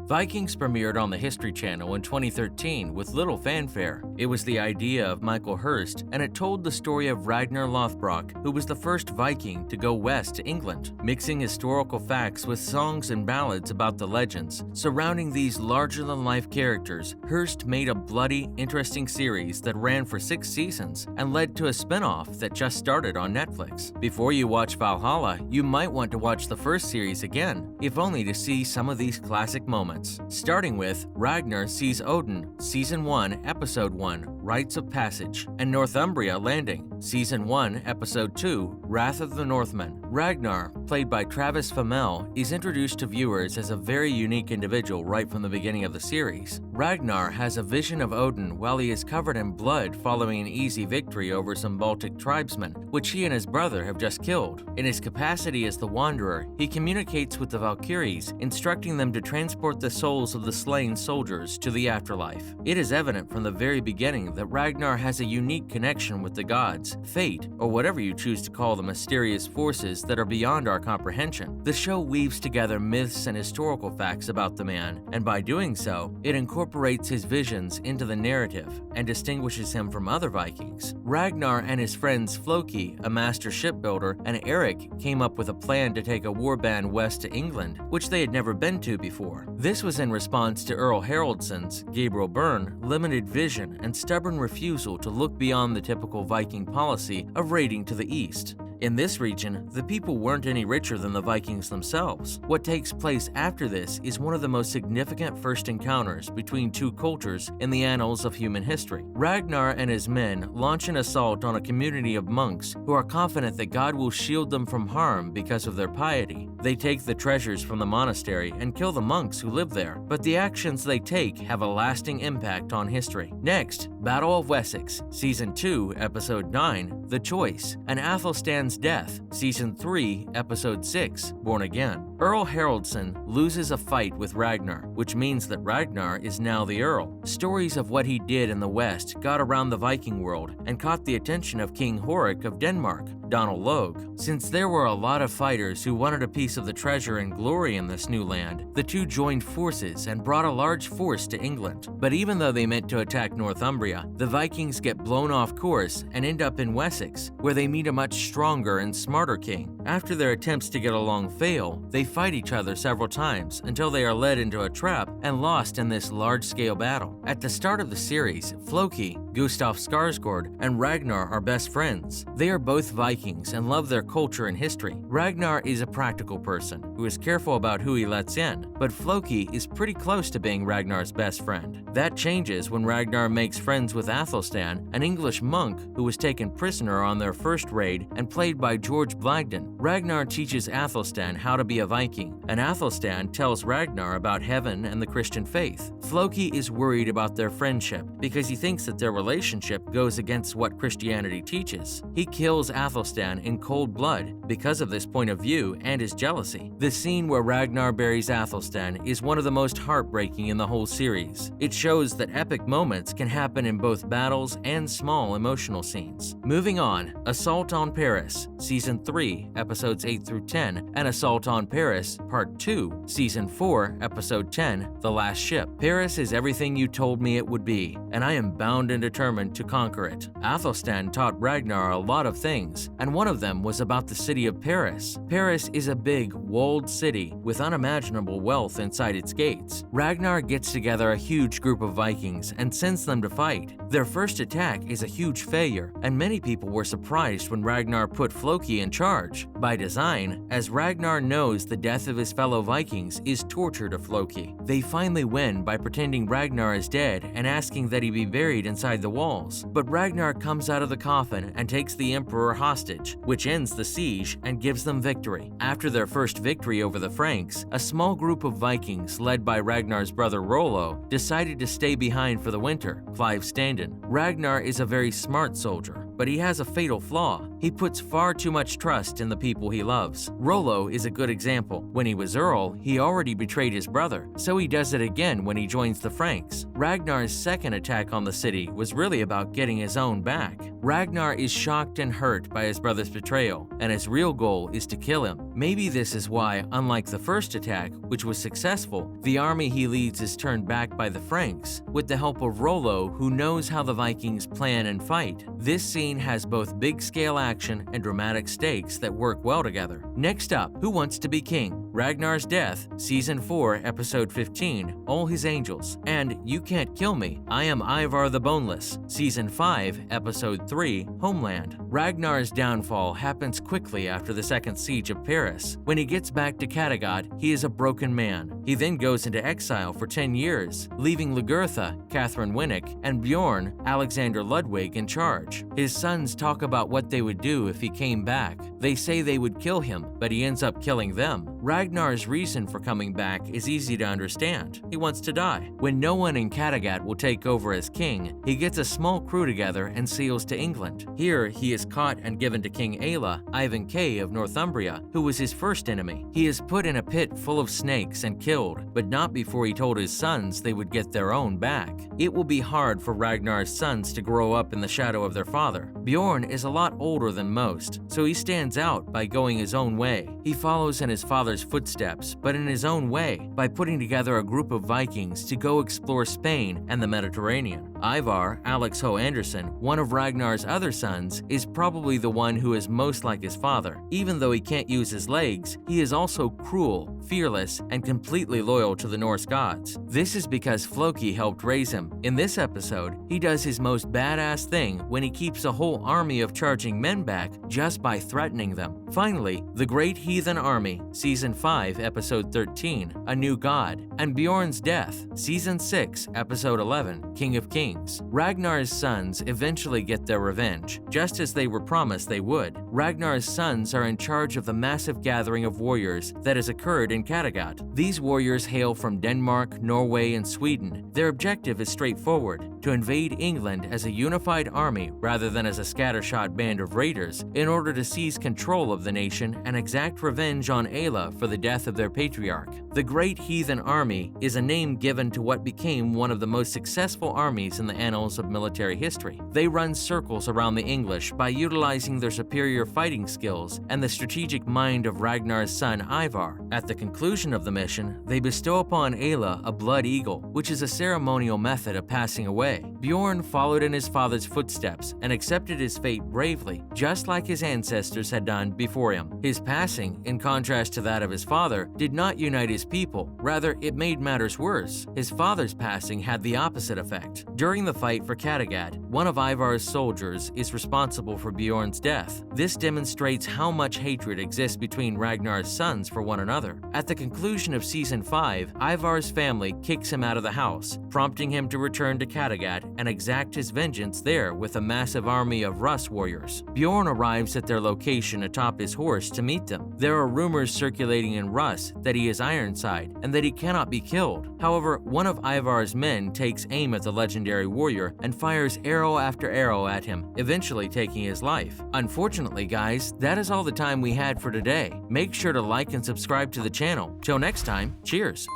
Vikings premiered on the History Channel in 2013 with little fanfare. It was the idea of Michael Hurst, and it told the story of Ragnar Lothbrok, who was the first Viking to go west to England, mixing historical facts with songs and ballads about the legends. Surrounding these larger-than-life characters, Hurst made a bloody, interesting series that ran for 6 seasons and led to a spin-off that just started on Netflix. Before you watch Valhalla, you might want to watch the first series again, if only to see some of these classic moments. Starting with Ragnar Sees Odin, Season 1, Episode 1, Rites of Passage, and Northumbria Landing, Season 1, Episode 2, Wrath of the Northmen. Ragnar, played by Travis Fimmel, is introduced to viewers as a very unique individual right from the beginning of the series. Ragnar has a vision of Odin while he is covered in blood following an easy victory over some Baltic tribesmen, which he and his brother have just killed. In his capacity as the Wanderer, he communicates with the Valkyries, instructing them to transport the souls of the slain soldiers to the afterlife. It is evident from the very beginning that Ragnar has a unique connection with the gods, fate, or whatever you choose to call the mysterious forces that are beyond our comprehension. The show weaves together myths and historical facts about the man, and by doing so, it incorporates his visions into the narrative and distinguishes him from other Vikings. Ragnar and his friends Floki, a master shipbuilder, and Eric came up with a plan to take a warband west to England, which they had never been to before. This was in response to Earl Haraldsson's, Gabriel Byrne, limited vision and stubborn refusal to look beyond the typical Viking policy of raiding to the east. In this region, the people weren't any richer than the Vikings themselves. What takes place after this is one of the most significant first encounters between two cultures in the annals of human history. Ragnar and his men launch an assault on a community of monks who are confident that God will shield them from harm because of their piety. They take the treasures from the monastery and kill the monks who live there, but the actions they take have a lasting impact on history. Next, Battle of Wessex, Season 2, Episode 9, The Choice, and Athelstan's Death, Season 3, Episode 6, Born Again. Earl Haraldsson loses a fight with Ragnar, which means that Ragnar is now the Earl. Stories of what he did in the West got around the Viking world and caught the attention of King Horik of Denmark, Donald Logue. Since there were a lot of fighters who wanted a piece of the treasure and glory in this new land, the two joined forces and brought a large force to England. But even though they meant to attack Northumbria, the Vikings get blown off course and end up in Wessex, where they meet a much stronger and smarter king. After their attempts to get along fail, they fight each other several times until they are led into a trap and lost in this large-scale battle. At the start of the series, Floki, Gustaf Skarsgård, and Ragnar are best friends. They are both Vikings and love their culture and history. Ragnar is a practical person who is careful about who he lets in, but Floki is pretty close to being Ragnar's best friend. That changes when Ragnar makes friends with Athelstan, an English monk who was taken prisoner on their first raid and played by George Blagden. Ragnar teaches Athelstan how to be a Viking, and Athelstan tells Ragnar about heaven and the Christian faith. Floki is worried about their friendship because he thinks that their relationship goes against what Christianity teaches. He kills Athelstan in cold blood because of this point of view and his jealousy. The scene where Ragnar buries Athelstan is one of the most heartbreaking in the whole series. It shows that epic moments can happen in both battles and small emotional scenes. Moving on, Assault on Paris, Season 3, Episodes 8 through 10, and Assault on Paris, Part 2, Season 4, Episode 10, The Last Ship. Paris is everything you told me it would be, and I am bound and determined to conquer it. Athelstan taught Ragnar a lot of things, and one of them was about the city of Paris. Paris is a big, walled city with unimaginable wealth inside its gates. Ragnar gets together a huge group of Vikings and sends them to fight. Their first attack is a huge failure, and many people were surprised when Ragnar put Floki in charge. By design, as Ragnar knows the death of his fellow Vikings is torture to Floki. They finally win by pretending Ragnar is dead and asking that he be buried inside the walls. But Ragnar comes out of the coffin and takes the emperor hostage, which ends the siege and gives them victory. After their first victory over the Franks, a small group of Vikings led by Ragnar's brother Rollo decided to stay behind for the winter, Clive Standen. Ragnar is a very smart soldier, but he has a fatal flaw. He puts far too much trust in the people he loves. Rollo is a good example. When he was Earl, he already betrayed his brother, so he does it again when he joins the Franks. Ragnar's second attack on the city was really about getting his own back. Ragnar is shocked and hurt by his brother's betrayal, and his real goal is to kill him. Maybe this is why, unlike the first attack, which was successful, the army he leads is turned back by the Franks, with the help of Rollo, who knows how the Vikings plan and fight. This scene has both big-scale action and dramatic stakes that work well together. Next up, Who Wants to Be King? Ragnar's Death, Season 4, Episode 15, All His Angels, and You Can't Kill Me, I Am Ivar the Boneless, Season 5, Episode 3, Homeland. Ragnar's downfall happens quickly after the second siege of Paris. When he gets back to Kattegat, he is a broken man. He then goes into exile for 10 years, leaving Lagertha, Catherine Winnick, and Bjorn, Alexander Ludwig, in charge. His sons talk about what they would do if he came back. They say they would kill him, but he ends up killing them. Ragnar's reason for coming back is easy to understand. He wants to die. When no one in Kattegat will take over as king, he gets a small crew together and sails to England. Here, he is caught and given to King Aella, Ivan K of Northumbria, who was his first enemy. He is put in a pit full of snakes and killed, but not before he told his sons they would get their own back. It will be hard for Ragnar's sons to grow up in the shadow of their father. Bjorn is a lot older than most, so he stands out by going his own way. He follows in his father's footsteps, but in his own way, by putting together a group of Vikings to go explore Spain and the Mediterranean. Ivar, Alex Ho Anderson, one of Ragnar's other sons, is probably the one who is most like his father. Even though he can't use his legs, he is also cruel, fearless, and completely loyal to the Norse gods. This is because Floki helped raise him. In this episode, he does his most badass thing when he keeps a whole army of charging men back just by threatening them. Finally, The Great Heathen Army, Season 5, Episode 13, A New God, and Bjorn's Death, Season 6, Episode 11, King of Kings. Ragnar's sons eventually get their revenge, just as they were promised they would. Ragnar's sons are in charge of the massive gathering of warriors that has occurred in Kattegat. These warriors hail from Denmark, Norway, and Sweden. Their objective is straightforward: to invade England as a unified army rather than as a scattershot band of raiders, in order to seize control of the nation and exact revenge on Aella for the death of their patriarch. The Great Heathen Army is a name given to what became one of the most successful armies in the annals of military history. They run circles around the English by utilizing their superior fighting skills and the strategic mind of Ragnar's son Ivar. At the conclusion of the mission, they bestow upon Aella a blood eagle, which is a ceremonial method of passing away. Bjorn followed in his father's footsteps and accepted his fate bravely, just like his ancestors had done before him. His passing, in contrast to that of his father, did not unite his people. Rather, it made matters worse. His father's passing had the opposite effect. During the fight for Kattegat, one of Ivar's soldiers is responsible for Bjorn's death. This demonstrates how much hatred exists between Ragnar's sons for one another. At the conclusion of Season 5, Ivar's family kicks him out of the house, prompting him to return to Kattegat and exact his vengeance there with a massive army of Russ warriors. Bjorn arrives at their location atop his horse to meet them. There are rumors circulating in Russ that he is Ironside and that he cannot be killed. However, one of Ivar's men takes aim at the legendary warrior and fires arrow after arrow at him, eventually taking his life. Unfortunately, guys, that is all the time we had for today. Make sure to like and subscribe to the channel. Till next time, cheers!